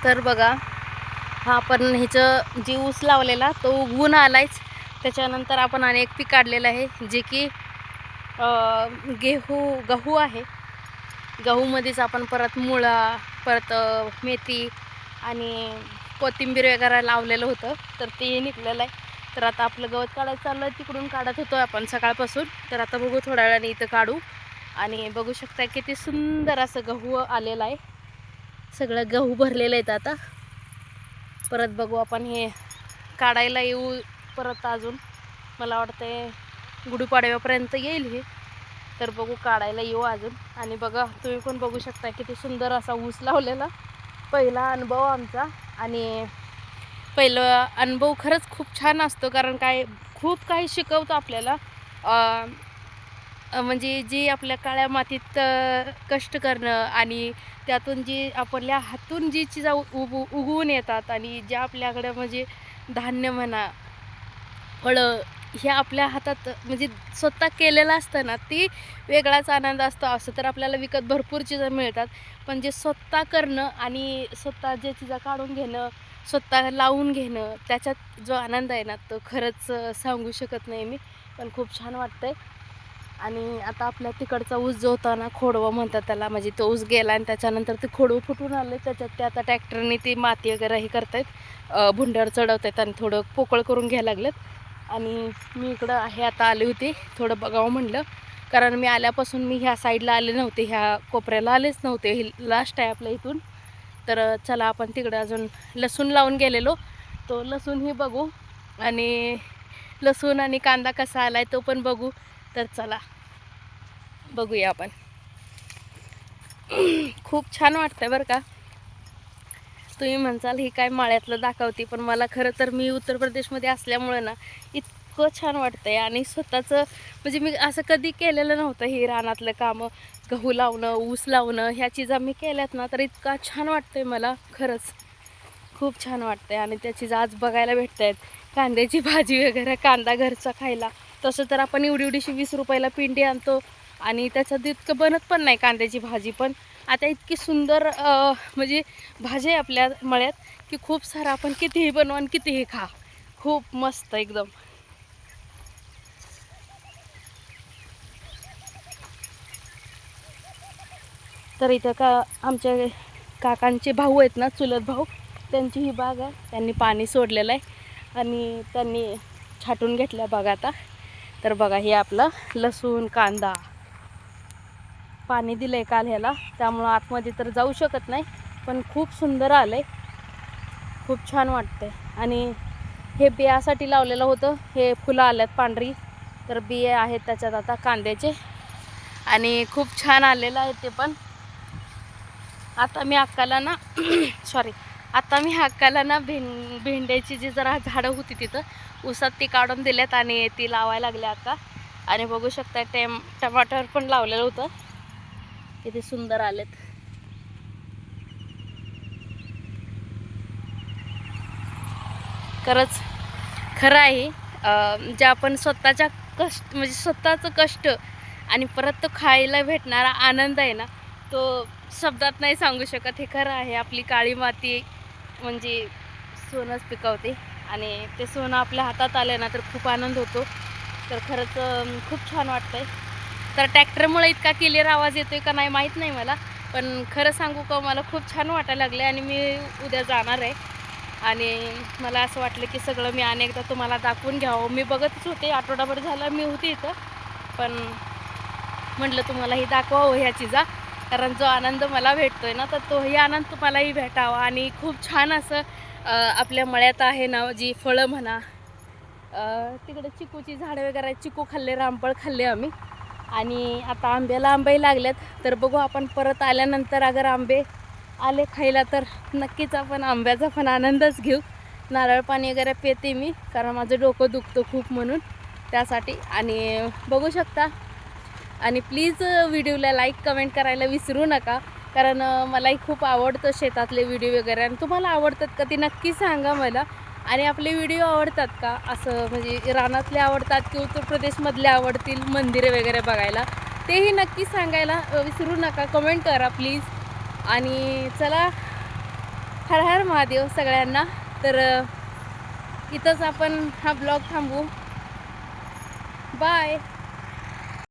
तर बघा, हा आपण ह्याचं जी ऊस लावलेला तो उगवून आलायच. त्याच्यानंतर आपण अनेक पीक काढलेलं आहे, जे की गहू आहे. गहूमध्येच आपण परत मुळा, परत मेथी आणि कोथिंबीर वगैरे लावलेलं होतं, तर ते निघलेलं आहे. तर आता आपलं गवत काढायचं चाललं आहे, तिकडून काढत होतो आपण सकाळपासून. तर आता बघू थोड्या वेळाने इथं काढू. आणि बघू शकता किती सुंदर असं गहू आलेलं आहे. सगळं गहू भरलेलं आहेत. आता परत बघू आपण हे काढायला येऊ परत अजून. मला वाटतंय गुढीपाडव्यापर्यंत येईल हे. तर बघू काढायला येऊ अजून. आणि बघा तुम्ही पण बघू शकता किती सुंदर असा ऊस लावलेला. पहिला अनुभव आमचा. आणि पहिलं अनुभव खरंच खूप छान असतो, कारण काय खूप काही शिकवतो आपल्याला. म्हणजे जी आपल्या काळ्या मातीत कष्ट करणं आणि त्यातून जी आपल्या हातून जी चीजा उगवून येतात आणि ज्या आपल्याकडे म्हणजे धान्य म्हणा, फळं हे आपल्या हातात म्हणजे स्वतः केलेलं असतं ना, ती वेगळाच आनंद असतो. असं तर आपल्याला विकत भरपूर चीजा मिळतात, पण जे स्वतः करणं आणि स्वतः जे चीजा काढून घेणं, स्वतः लावून घेणं, त्याच्यात जो आनंद आहे ना, तो खरंच सांगू शकत नाही मी. पण खूप छान वाटतंय. आणि आता आपल्या तिकडचा ऊस जो होता ना, खोडवा म्हणतात त्याला, म्हणजे तो ऊस गेला आणि त्याच्यानंतर ते खोडवं फुटून आले. त्याच्यात ते आता ट्रॅक्टरने ती माती वगैरे हे करतायत, भुंड्यावर चढवत आहेत आणि थोडं पोकळ करून घ्यायला लागलेत. आणि मी इकडं आहे आता आले होते, थोडं बघावं म्हणलं, कारण मी आल्यापासून मी ह्या साईडला आले नव्हते, ह्या कोपऱ्याला आलेच नव्हते. ही लास्ट आहे आपल्या इथून. तर चला आपण तिकडं अजून लसूण लावून गेलेलो, तो लसूणही बघू. आणि लसूण आणि कांदा कसा आला आहे तो पण बघू. तर चला बघूया आपण. खूप छान वाटतंय बरं का. तुम्ही म्हणसाल ही काय माळ्यातलं दाखवते, पण मला खरं तर मी उत्तर प्रदेशमध्ये असल्यामुळे ना इतकं छान वाटतंय. आणि स्वतःचं म्हणजे मी असं कधी केलेलं नव्हतं, हे रानातलं कामं, गहू लावणं, ऊस लावणं, ह्या चीजा मी केल्यात ना, तर इतका छान वाटतंय मला खरंच. खूप छान वाटतंय. आणि त्या चीजा आज बघायला भेटत आहेत. कांद्याची भाजी वगैरे, कांदा घरचा खायला. तसं तर आपण एवढी एवढीशी 20 रुपयाला पिंडी आणतो आणि त्याच्यात इतकं बनत पण नाही कांद्याची भाजी. पण आता इतकी सुंदर म्हणजे भाजी आहे आपल्या मळ्यात, की खूप सारं आपण कितीही बनवा आणि कितीही खा. खूप मस्त एकदम. तर इथं आमच्या काकांचे भाऊ आहेत ना, चुलत भाऊ, त्यांची ही बाग आहे. त्यांनी पाणी सोडलेलं आहे आणि त्यांनी छाटून घेतल्या बाग आता. तर बघा हे आपलं लसूण, कांदा, पाणी दिलं आहे काल ह्याला, त्यामुळं आतमध्ये तर जाऊ शकत नाही, पण खूप सुंदर आलं आहे. खूप छान वाटतंय. आणि हे बियासाठी लावलेलं होतं, हे फुलं आल्यात पांढरी, तर बिये आहेत त्याच्यात आता कांद्याचे. आणि खूप छान आलेलं आहे ते पण. आता मी अक्काला ना सॉरी, आता मी अक्काला ना भेंड्याची जी जरा झाडं होती तिथं ऊसात, ती काढून दिल्यात आणि ती लावायला लागल्या आता. आणि बघू शकता टमाटर पण लावलेलं होतं, किती सुंदर आलेत. खरंच खरं आहे. जे आपण स्वतःच्या कष्ट म्हणजे स्वतःचं कष्ट आणि परत तो खायला भेटणारा आनंद आहे ना, तो शब्दात नाही सांगू शकत. हे खरं आहे. आपली काळी माती म्हणजे सोनंच पिकवते आणि ते सोनं आपल्या हातात आलं ना, तर खूप आनंद होतो. तर खरंच खूप छान वाटतंय. तर ट्रॅक्टरमुळे इतका क्लिअर आवाज येतोय का नाही माहीत नाही मला, पण खरं सांगू का, मला खूप छान वाटायला लागले. आणि मी उद्या जाणार आहे आणि मला असं वाटलं की सगळं मी अनेकदा तुम्हाला दाखवून घ्यावं. मी बघतच होते, आठवडाभर झाला मी होते इथं, पण म्हटलं तुम्हालाही दाखवावं ह्या चीजा, कारण जो आनंद मला भेटतोय ना, तर तोही आनंद तुम्हालाही भेटावा. आणि खूप छान असं आपल्या मळ्यात आहे ना, जी फळं म्हणा, तिकडे चिकूची झाडं वगैरे, चिकू खाल्ले, रामफळ खाल्ले आम्ही. आणि आता आंब्याला आंबेही लागलेत. तर बघू आपण परत आल्यानंतर अगर आंबे आले खायला तर नक्कीच आपण आंब्याचा पण आनंदच घेऊ. नारळ पाणी वगैरे पिते मी, कारण माझं डोकं दुखतं खूप म्हणून, त्यासाठी. आणि बघू शकता. आणि प्लीज व्हिडिओला लाईक कमेंट करायला विसरू नका, कारण मलाही खूप आवडतं शेतातले व्हिडिओ वगैरे. आणि तुम्हाला आवडतात का ते नक्की सांगा मला. आणि आपले व्हिडिओ आवडतात का, असं म्हणजे रानातले आवडतात की उत्तर प्रदेशमधले आवडतील मंदिरे वगैरे बघायला, तेही नक्की सांगायला विसरू नका. कमेंट करा प्लीज. आणि चला हर हर महादेव सगळ्यांना. तर इथंच आपण हा ब्लॉग थांबवू. बाय.